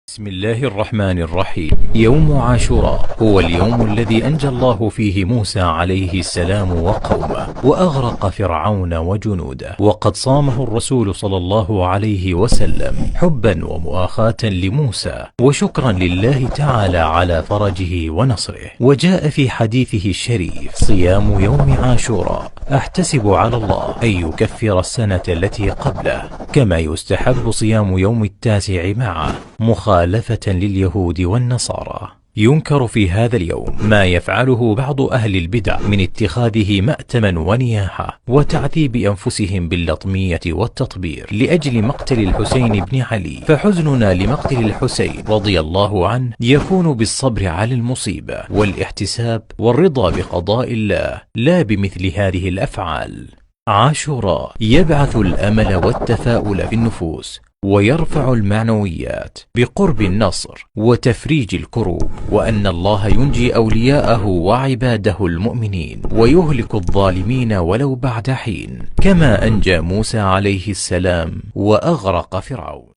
بسم الله الرحمن الرحيم. يوم عاشوراء هو اليوم الذي أنجى الله فيه موسى عليه السلام وقومه وأغرق فرعون وجنوده، وقد صامه الرسول صلى الله عليه وسلم حبا ومؤاخاة لموسى وشكرا لله تعالى على فرجه ونصره. وجاء في حديثه الشريف: صيام يوم عاشوراء أحتسب على الله أن يكفر السنة التي قبله، كما يستحب صيام يوم التاسع معه مخالفة لليهود والنصارى. ينكر في هذا اليوم ما يفعله بعض أهل البدع من اتخاذه مأتما ونياحة وتعذيب أنفسهم باللطمية والتطبير لأجل مقتل الحسين بن علي، فحزننا لمقتل الحسين رضي الله عنه يكون بالصبر على المصيبة والاحتساب والرضا بقضاء الله، لا بمثل هذه الأفعال. عاشوراء يبعث الأمل والتفاؤل في النفوس ويرفع المعنويات بقرب النصر وتفريج الكروب، وأن الله ينجي أولياءه وعباده المؤمنين ويهلك الظالمين ولو بعد حين، كما أنجى موسى عليه السلام وأغرق فرعون.